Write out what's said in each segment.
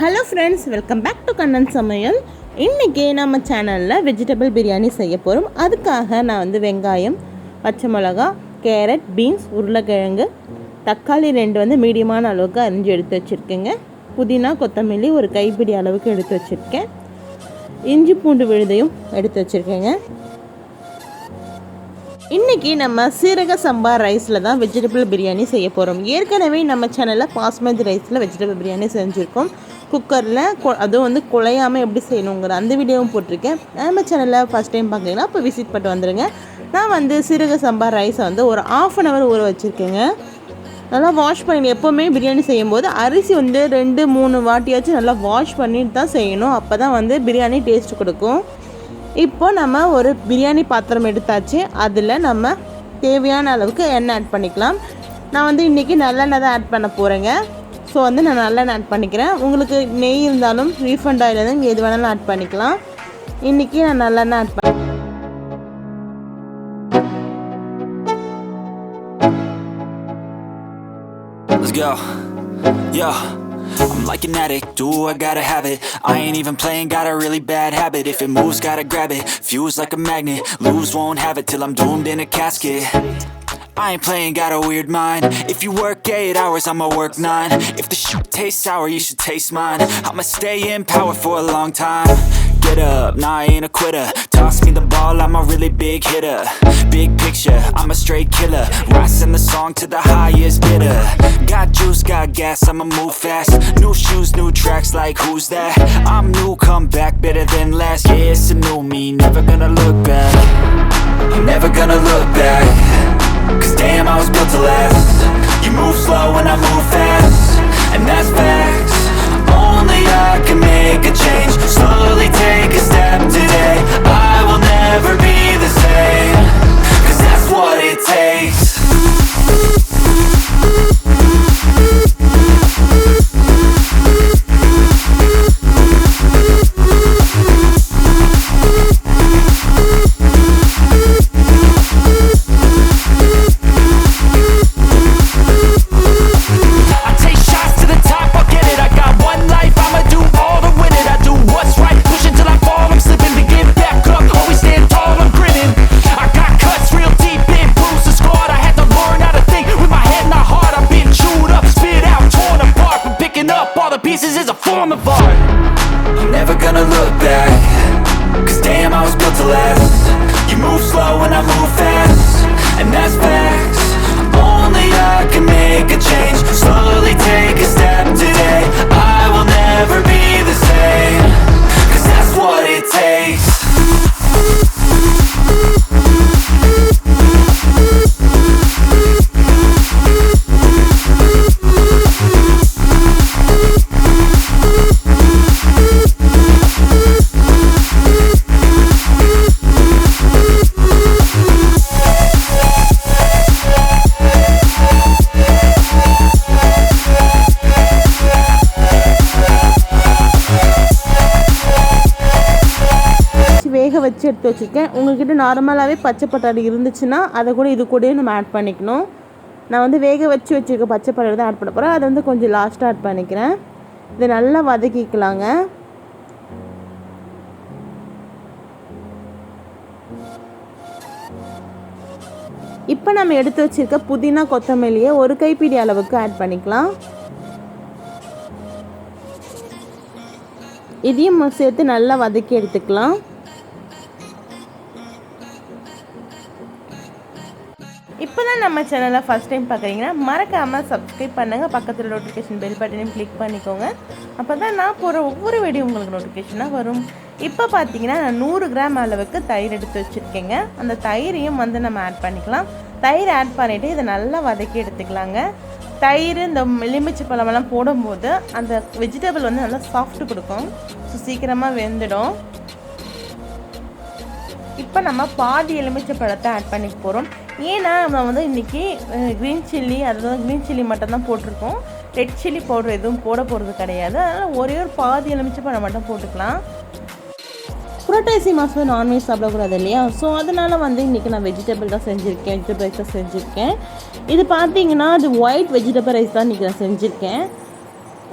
Hello friends, welcome back to Kannan samayal. இன்னைக்கு நம்ம சேனல்ல வெஜிடபிள் பிரியாணி செய்ய போறோம். அதுக்காக நான் வந்து வெங்காயம், பச்சை மிளகாய், கேரட், பீன்ஸ், உருளைக்கிழங்கு, தக்காளி 2 வந்து மீடியமான அளவுக்கு அரிஞ்சு எடுத்து வச்சிருக்கேங்க. புதினா, கொத்தமல்லி ஒரு கைப்பிடி அளவுக்கு எடுத்து வச்சிருக்கேன். இஞ்சி பூண்டு விழுதையும் எடுத்து வச்சிருக்கேங்க. இன்றைக்கி நம்ம சீரக சம்பா ரைஸில் தான் வெஜிடபிள் பிரியாணி செய்ய போகிறோம். ஏற்கனவே நம்ம சேனலில் பாஸ்மதி ரைஸில் வெஜிடபிள் பிரியாணி செஞ்சுருக்கோம். குக்கரில் அதுவும் வந்து குழையாமல் எப்படி செய்யணுங்கிற அந்த வீடியோவும் போட்டிருக்கேன். நம்ம சேனலில் ஃபஸ்ட் டைம் பார்க்குறீங்கன்னா அப்போ விசிட் பண்ணிட்டு வந்துடுங்க. நான் வந்து சீரக சம்பா ரைஸை வந்து ஒரு 1/2 hour ஊற வச்சுருக்கேங்க. நல்லா வாஷ் பண்ணி எப்போவுமே பிரியாணி செய்யும்போது அரிசி வந்து 2-3 வாட்டியாச்சும் நல்லா வாஷ் பண்ணிட்டு தான் செய்யணும். அப்போ தான் வந்து பிரியாணி டேஸ்ட் கொடுக்கும். இப்போ நம்ம ஒரு பிரியாணி பாத்திரம் எடுத்தாச்சு. அதில் நம்ம தேவையான அளவுக்கு எண்ணெய் ஆட் பண்ணிக்கலாம். நான் வந்து இன்றைக்கி நல்லெண்ணெய் தான் ஆட் பண்ண போகிறேங்க. ஸோ வந்து நான் நல்லெண்ணெய் ஆட் பண்ணிக்கிறேன். உங்களுக்கு நெய் இருந்தாலும் ரீஃபண்ட் ஆயில் இருந்தாலும் எது வேணாலும் ஆட் பண்ணிக்கலாம். இன்றைக்கி நான் நல்லெண்ணெய் ஆட் பண்ண Let's go. Yeah. I'm like an addict, do I gotta have it. I ain't even playing, got a really bad habit. If it moves, gotta grab it, fuse like a magnet. Lose, won't have it till I'm doomed in a casket. I ain't playing, got a weird mind. If you work 8 hours, I'ma work 9. If the shit tastes sour, you should taste mine. I'ma stay in power for a long time. Get up, nah I ain't a quitter. Toss me the ball, I'm a really big hitter. Big picture, I'm a straight killer. Rising the song to the highest bidder. Got juice, got gas, I'ma move fast. New shoes, new tracks, like who's that? I'm new, come back, better than last. Yeah, it's a new me, never gonna look back. I'm never gonna look back. Cause damn, I was built to last. You move slow and I move fast. And that's facts. Only I can make a change. Slowly take a step today. I will never be the same. Cause that's what it takes. Pieces is a form of art. I'm never gonna look back. Cause damn, I was built to last. You move slow and I move fast. And that's facts. Only I can make a change. Slowly take a step today. I will never be the same. Cause that's what it takes. வேக வச்சு எடுத்து வச்சுருக்கேன். உங்கள்கிட்ட நார்மலாகவே பச்சை பட்டாணி இருந்துச்சுன்னா அதை கூட இது கூடயே நம்ம ஆட் பண்ணிக்கணும். நான் வந்து வேக வச்சு வச்சுருக்க பச்சை பட்டாணி தான் ஆட் பண்ண போகிறேன். அதை வந்து கொஞ்சம் லாஸ்ட்டாக ஆட் பண்ணிக்கிறேன். இதை நல்லா வதக்கிக்கலாங்க. இப்போ நம்ம எடுத்து வச்சுருக்க புதினா, கொத்தமல்லியை ஒரு கைப்பிடி அளவுக்கு ஆட் பண்ணிக்கலாம். இதையும் சேர்த்து நல்லா வதக்கி எடுத்துக்கலாம். இப்போ தான் நம்ம சேனலை ஃபஸ்ட் டைம் பார்க்குறீங்கன்னா மறக்காமல் சப்ஸ்கிரைப் பண்ணுங்கள். பக்கத்தில் நோட்டிஃபிகேஷன் பெல் பட்டனையும் கிளிக் பண்ணிக்கோங்க. அப்போ தான் நான் போகிற ஒவ்வொரு வீடியோ உங்களுக்கு நோட்டிஃபிகேஷனாக வரும். இப்போ பார்த்தீங்கன்னா நான் 100 கிராம் அளவுக்கு தயிர் எடுத்து வச்சுருக்கேங்க. அந்த தயிரையும் வந்து நம்ம ஆட் பண்ணிக்கலாம். தயிர் ஆட் பண்ணிவிட்டு இதை நல்லா வதக்கி எடுத்துக்கலாங்க. தயிர் இந்த எலுமிச்சை பழமெல்லாம் போடும்போது அந்த வெஜிடபிள் வந்து நல்லா சாஃப்ட்டு கொடுக்கும். ஸோ சீக்கிரமாக வெந்துடும். இப்போ நம்ம பாதி எலுமிச்சை பழத்தை ஆட் பண்ணிக்க போகிறோம். ஏன்னா நம்ம வந்து இன்றைக்கி க்ரீன் சில்லி, அதுதான் க்ரீன் சில்லி மட்டும் தான் போட்டிருக்கோம். ரெட் சில்லி பவுடர் எதுவும் போட போகிறது கிடையாது. அதனால் ஒரே ஒரு பாதி எலுமிச்சை பழம் மட்டும் போட்டுக்கலாம். புரட்டாசி மாதம் நான்வெஜ் சாப்பிடக்கூடாது இல்லையா? ஸோ அதனால் வந்து இன்றைக்கி நான் வெஜிடபிள் தான் செஞ்சுருக்கேன், வெஜிடபிள் ரைஸ் தான் செஞ்சுருக்கேன். இது பார்த்தீங்கன்னா அது ஒயிட் வெஜிடபிள் ரைஸ் தான் இன்றைக்கி நான் செஞ்சுருக்கேன்.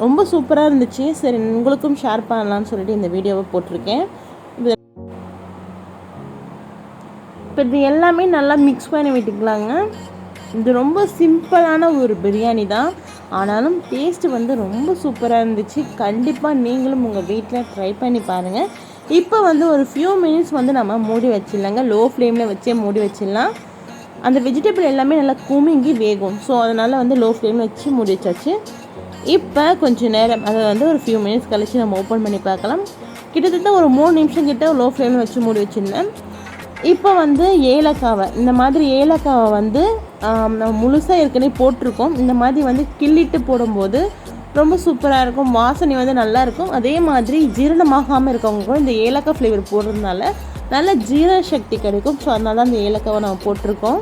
ரொம்ப சூப்பராக இருந்துச்சு. சரி உங்களுக்கும் ஷேர் பண்ணலான்னு சொல்லிட்டு இந்த வீடியோவை போட்டிருக்கேன். இப்போ இது எல்லாமே நல்லா மிக்ஸ் பண்ணி விட்டுக்கலாங்க. இது ரொம்ப சிம்பிளான ஒரு பிரியாணி தான், ஆனாலும் டேஸ்ட்டு வந்து ரொம்ப சூப்பராக இருந்துச்சு. கண்டிப்பாக நீங்களும் உங்கள் வீட்டில் ட்ரை பண்ணி பாருங்கள். இப்போ வந்து ஒரு ஃபியூ மினிட்ஸ் வந்து நம்ம மூடி வச்சிடலாங்க. லோ ஃப்ளேமில் வச்சே மூடி வச்சிடலாம். அந்த வெஜிடபிள் எல்லாமே நல்லா குமிங்கி வேகும். ஸோ அதனால் வந்து லோ ஃப்ளேமில் வச்சு மூடி வச்சாச்சு. இப்போ கொஞ்சம் நேரம், அதை வந்து ஒரு ஃபியூ மினிட்ஸ் கழித்து நம்ம ஓப்பன் பண்ணி பார்க்கலாம். கிட்டத்தட்ட ஒரு 3 நிமிஷம் கிட்ட லோ ஃப்ளேமில் வச்சு மூடி வச்சுருந்தேன். இப்போ வந்து ஏலக்காவை, இந்த மாதிரி ஏலக்காவை வந்து முழுசாக ஏற்கனவே போட்டிருக்கோம். இந்த மாதிரி வந்து கிள்ளிட்டு போடும்போது ரொம்ப சூப்பராக இருக்கும். வாசனை வந்து நல்லாயிருக்கும். அதே மாதிரி ஜீரணமாகாமல் இருக்கவங்க கூட இந்த ஏலக்காய் ஃப்ளேவர் போடுறதுனால நல்ல ஜீரண சக்தி கிடைக்கும். ஸோ அதனால தான் அந்த ஏலக்காவை நம்ம போட்டிருக்கோம்.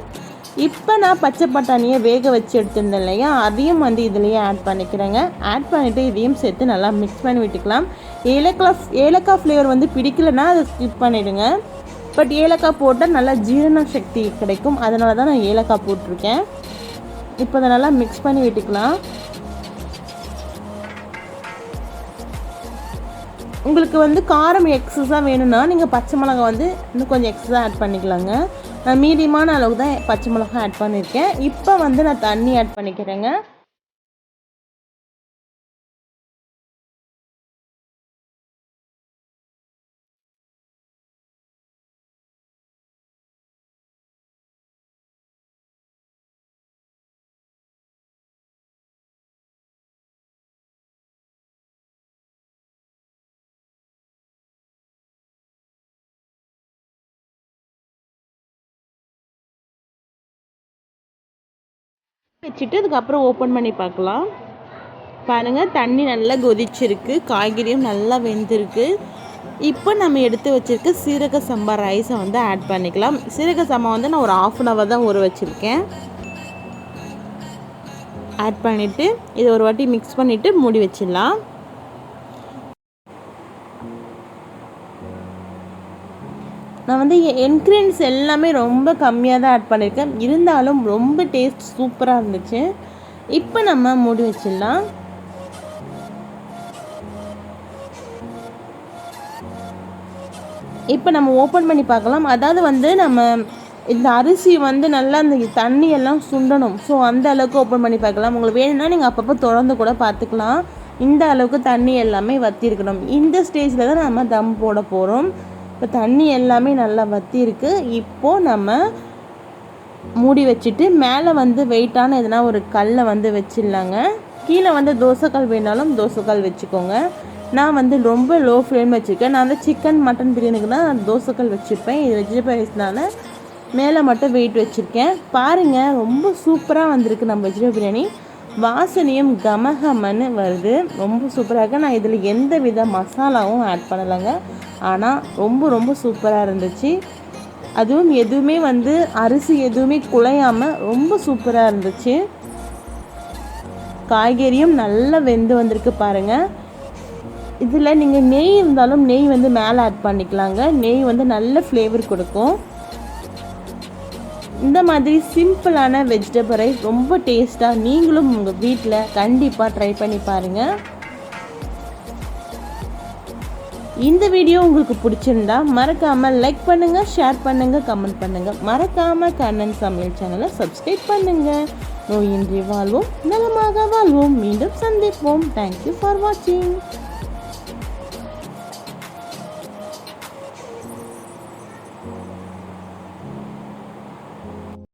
இப்போ நான் பச்சை பட்டாணியை வேக வச்சு எடுத்துருந்தேன் இல்லையா, அதையும் வந்து இதுலேயே ஆட் பண்ணிக்கிறேங்க. ஆட் பண்ணிவிட்டு இதையும் சேர்த்து நல்லா மிக்ஸ் பண்ணி விட்டுக்கலாம். ஏலக்காய் ஃப்ளேவர் வந்து பிடிக்கலைன்னா அதை ஸ்கிப் பண்ணிவிடுங்க. பட் ஏலக்காய் போட்டால் நல்லா ஜீரண சக்தி கிடைக்கும். அதனால தான் நான் ஏலக்காய் போட்டிருக்கேன். இப்போ அதை நல்லா மிக்ஸ் பண்ணி விட்டுக்கலாம். உங்களுக்கு வந்து காரம் எக்ஸஸாக வேணும்னா நீங்கள் பச்சை மிளகாய் வந்து இன்னும் கொஞ்சம் எக்ஸஸாக ஆட் பண்ணிக்கலாங்க. நான் மீடியமான அளவுக்கு தான் பச்சை மிளகாய் ஆட் பண்ணியிருக்கேன். இப்போ வந்து நான் தண்ணி ஆட் பண்ணிக்கிறேங்க. வச்சுட்டு அதுக்கப்புறம் ஓப்பன் பண்ணி பார்க்கலாம். பாருங்கள், தண்ணி நல்லா கொதிச்சிருக்கு, காய்கறியும் நல்லா வெந்திருக்கு. இப்போ நம்ம எடுத்து வச்சுருக்க சீரக சம்பா ரைஸை வந்து ஆட் பண்ணிக்கலாம். சீரக சம்பா வந்து நான் ஒரு 1/2 hour தான் ஊற வச்சுருக்கேன். ஆட் பண்ணிவிட்டு இதை ஒரு வாட்டி மிக்ஸ் பண்ணிவிட்டு மூடி வச்சிடலாம். நான் வந்து இன்க்ரீடியன்ஸ் எல்லாமே ரொம்ப கம்மியாக தான் ஆட் பண்ணியிருக்கேன். இருந்தாலும் ரொம்ப டேஸ்ட் சூப்பராக இருந்துச்சு. இப்போ நம்ம மூடி வச்சிடலாம். இப்போ நம்ம ஓப்பன் பண்ணி பார்க்கலாம். அதாவது வந்து நம்ம இந்த அரிசி வந்து நல்லா அந்த தண்ணியெல்லாம் சுண்டணும். ஸோ அந்த அளவுக்கு ஓப்பன் பண்ணி பார்க்கலாம். உங்களுக்கு வேணும்னா நீங்கள் அப்பப்போ திறந்து கூட பார்த்துக்கலாம். இந்த அளவுக்கு தண்ணி எல்லாமே வற்றி இருக்கணும். இந்த ஸ்டேஜில் தான் நம்ம தம் போட போகிறோம். இப்போ தண்ணி எல்லாமே நல்லா வற்றி இருக்குது. இப்போது நம்ம மூடி வச்சுட்டு மேலே வந்து வெயிட்டான எதுனா ஒரு கல்லை வந்து வச்சிடலாங்க. கீழே வந்து தோசைக்கல் வேணாலும் தோசைக்கல் வச்சுக்கோங்க. நான் வந்து ரொம்ப லோ ஃப்ளேம் வச்சுருக்கேன். நான் வந்து சிக்கன் மட்டன் பிரியாணிக்கு தான் தோசைக்கல் வச்சுருப்பேன். இது வெஜிடபிள் ரைஸ்னால மேலே மட்டும் வெயிட் வச்சுருக்கேன். பாருங்கள், ரொம்ப சூப்பராக வந்திருக்கு நம்ம வெஜிடபிள் பிரியாணி. வாசனையும் கமகமன்னு வருது. ரொம்ப சூப்பராக இருக்குது. நான் இதில் எந்த வித மசாலாவும் ஆட் பண்ணலைங்க. ஆனால் ரொம்ப ரொம்ப சூப்பராக இருந்துச்சு. அதுவும் எதுவுமே வந்து அரிசி எதுவுமே குழையாமல் ரொம்ப சூப்பராக இருந்துச்சு. காய்கறியும் நல்லா வெந்து வந்திருக்கு பாருங்கள். இதில் நீங்கள் நெய் இருந்தாலும் நெய் வந்து மேலே ஆட் பண்ணிக்கலாங்க. நெய் வந்து நல்ல ஃப்ளேவர் கொடுக்கும். இந்த மாதிரி சிம்பிளான வெஜிடபிள் ரைஸ் ரொம்ப டேஸ்ட்டாக நீங்களும் உங்கள் வீட்டில் கண்டிப்பாக ட்ரை பண்ணி பாருங்கள். இந்த வீடியோ உங்களுக்கு பிடிச்சிருந்தா மறக்காமல் லைக் பண்ணுங்கள், ஷேர் பண்ணுங்கள், கமெண்ட் பண்ணுங்கள். மறக்காமல் கண்ணன் சமையல் சேனலை சப்ஸ்கிரைப் பண்ணுங்கள். நோயின்றி வாழ்வோம், நலமாக வாழ்வோம். மீண்டும் சந்திப்போம். தேங்க்யூ ஃபார் வாட்சிங்.